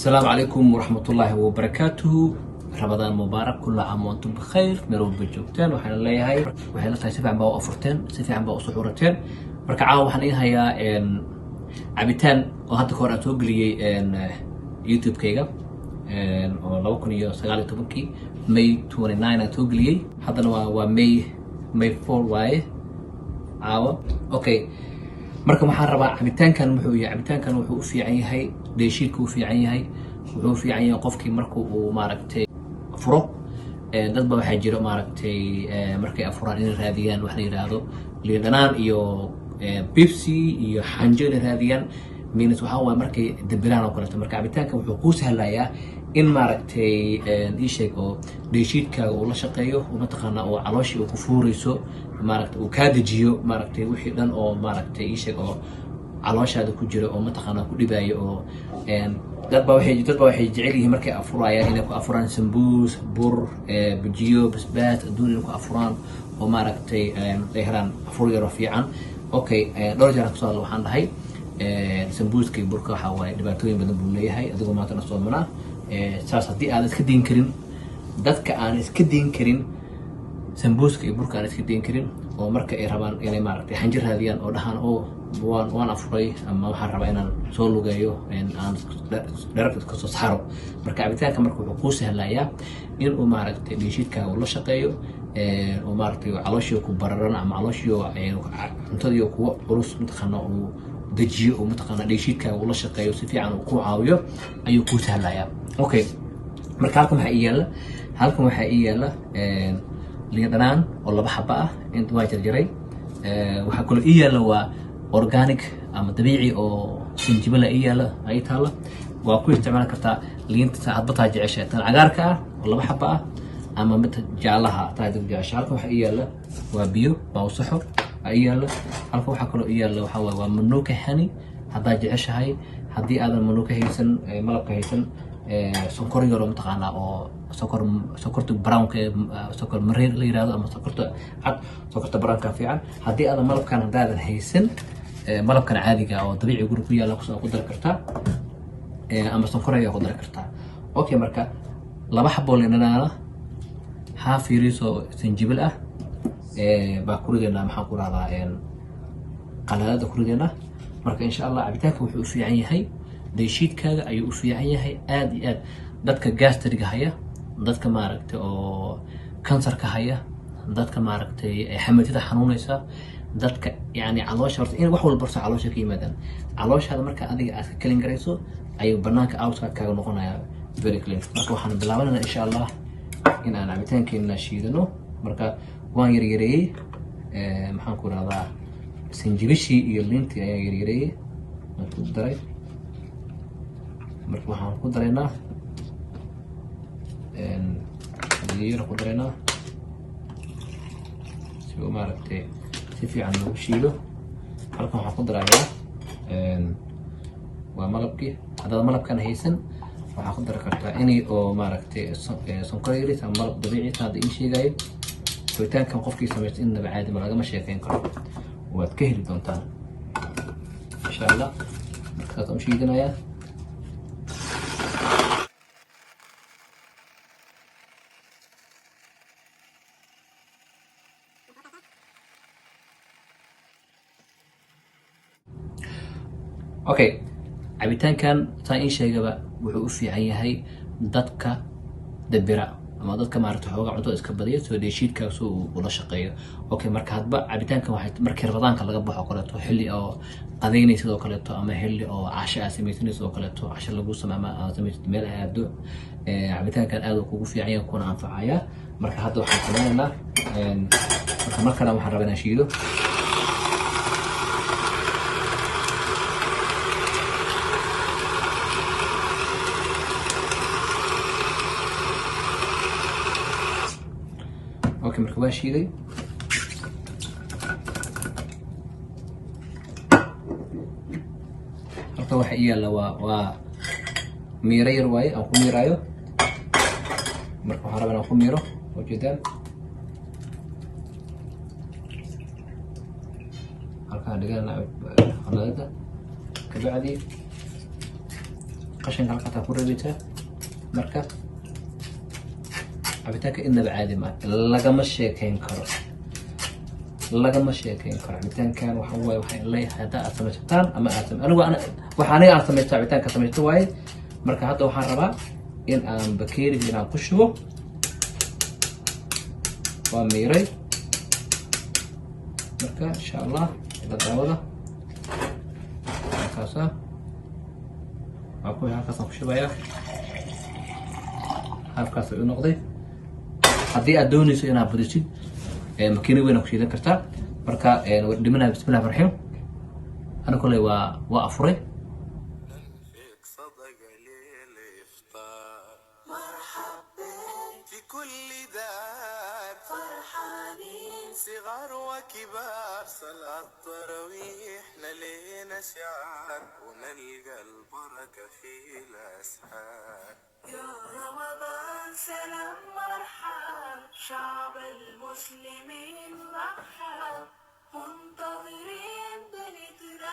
السلام عليكم ورحمة الله وبركاته. رمضان مبارك، كل عام وانتم بخير. ميرو بجوجتين وحنا ليهاي waxay la tahay si fiican baa u afurteen, si fiican baa u suxurateen. Marka caawa waxaan ii hayaa cabitaan oo hadda hore aan soo geliyay YouTube-kayga oo 2019 May 29 aan soo geliyay. Haddana waa May 4 waaye caawa. Okay, marka waxaan rabaa cabitaankan wuxuu u fiican yahay dheeshiidku u fiican yahay, wuxuu u fiican yahay qofkii markuu uu maaragtay furo. dad ba waxaa jira maaragtay markay afuraan inay raadiyaan wax la yiraahdo liin dhanaan iyo Pepsi iyo xanjo inay raadiyaan. Means waxa waaye markay dabiraan oo kaleeto. Marka cabitaankan wuxuu kuu sahlayaa in maaragtay ii sheeg oo dheeshiidkaaga uu la shaqeeyo, oo mataqaanaa oo calooshii uu ku fuurayso, maaragtay uu kaa dejiyo maaragtay wixii dhan oo maaragtay ii sheeg oo calooshaada ku jira oo mataqaanaa ku dhibaayo. oo dad ba waxay jecel yihiin markay afurayaan inay ku afuraan sambuus, bur, bajiyo, basbaas, adduun inay ku afuraan oo maaragtay ay helaan afur yar oo fiican. Okay, dhowr jeer kusoo waxaan dhahay sambuuska iyo burka waxa waaye dhibaatooyin badan buu leeyahay. adigoo maanta na soomanaa saas haddii aadan iska dayn karin, dadka aan iska dayn karin sambuuska iyo burka aan iska dayn karin, oo marka ay rabaan inay maaragtay xanjo raadiyaan oo dhahaan oo waan afuray ama waxaan rabaa inaan soo lugeeyo aan dherabta ka soo saaro. Marka cabitaanka marka wuxuu kuu sahlayaa in uu maaragtay dheeshiidkaaga uu la shaqeeyo, oo maaragtay calooshii ku bararan ama calooshii cuntadii kuwa culus mataqaana uu dejiyo, oo mataqaana dheeshiidkaaga uu la shaqeeyo, si fiican uu ku caawiyo ayuu kuu sahlayaa. Okay, marka halkan waxaa ii yaala liin dhanaan oo 2 xabo ah, inta waa jarjaray. waxaa kaloo ii yaala waa organic ama dabiici oo sinjibala ii yaala ay taala. waa ku isticmaali kartaa liinta hadba taa jeceshahay, tan cagaarka ah oo 2 xabo ah ama mid jaalaha taa jeceshahay. halkan waxaa ii yaala waa biyo bawsaxo ii yaala. halkan waxaa kaloo ii yaala waxa waaye waa manuka honey haddaa jeceshahay. haddii aadan manuka haysan, malabka haysan, sonkor yar oo mataqaanaa oo sokorta brownka sokor mareer la yiraahdo ama sokorta cad, sokorta brownka fiican. haddii aadan malabkan haddaadan haysan, malabkan caadiga oo dabiici guri ku yaala ku dari kartaa, ama sonkor ayaa ku dari kartaa. Okay, marka 2 xabo liin dhanaan ah, half yariis oo sinjibil ah, baa ku ridaynaa maxaan ku rahdaa qaladada ku ridaynaa. marka insha Allah cabitaanka wuxuu u fiican yahay dheeshiidkaaga, ayuu u fiican yahay aad iyo aad. dadka gastriga haya, dadka maaragtay oo kansarka haya, dadka maaragtay xamadida xanuunaysa, dadka yani caloosha horta in wax walba caloosha ka yimaadaan. calooshaada marka adiga aad ka kalin garayso ayuu banaanka outside kaaga noqonayaa very clean. marka waxaan bilaabanaynaa insha Allah in aan cabitaankeena shiidano. marka waan yaryareeyey, maxaan ku rahdaa sinjibishii iyo liintii ayaan yaryareeyey, waan ku daray. marka waxaan ku daraynaa biyo ku daraynaa si uu maaragtay si fiican loogu shiido. halkan waxaan ku darayaa waa malabkii. haddaad malabkan haysan waxaa ku dari kartaa inay oo maaragtay sonkor yaris ama malab dabiici hadda ii sheegayo. cabitaankan qofkii samaysta innaba caadi ma lagama sheekayn karo, waad ka heli doontaan insha Allah. markaas aan u shiidanayaa. Okay, cabitaankan saan ii sheegaba wuxuu u fiican yahay dadka dabira ama dadka maaragtay xoogaa cuntada iska badiya, soo dheeshiidkaas uu ula shaqeeyo. Okay, marka hadba cabitaankan waxay markii Ramadaanka laga baxo kaleeto, xilli oo qadaynaysa sidoo kaleeto, ama xilli oo casho aad samaysanayso sidoo kaleeto, casho lagu sameeyo ama samaysid meel aado, cabitaankan aad uu kugu fiican yahay kuna anfacaya. marka hadda waxaan sameynaynaa markana waxaan rabaa inaan shiido. Okay, marka waa shiiday. halka waxa ii yaala waa miiro yar waaye aan ku miiraayo. marka waxaan rabaa inaan ku miiro ujeedaan. halkaan dhigana qaladada kabacdi قشن على قطع كورة بيتها مركب عبيتك إنه بعادي ما لقى مشي كين كرو لقى مشي كين كرو عبيتان كان وحوي وحين لي هذا أسمتان أما أسم أنا وحاني أسمت عبيتان كسمت واي مركب هذا وحان ربع إن أم بكير إن أم قشبه وميري مركب إن شاء الله بدأ كاسة أقول هالكاسة قشبة هالكاسة نقضي هذه أدوني سينا بديشين مكيني وين أكشيدا كرتا بركة دمنا بسم الله الرحمن الرحيم أنا كله وأفري في كل دار فرحانين صغار وكبار صلاة التراويح لينا شعار ونلقى البركة في الأسحار يا رمضان سلام مرحب شعب المسلمين مرحب منتظرين بنترحب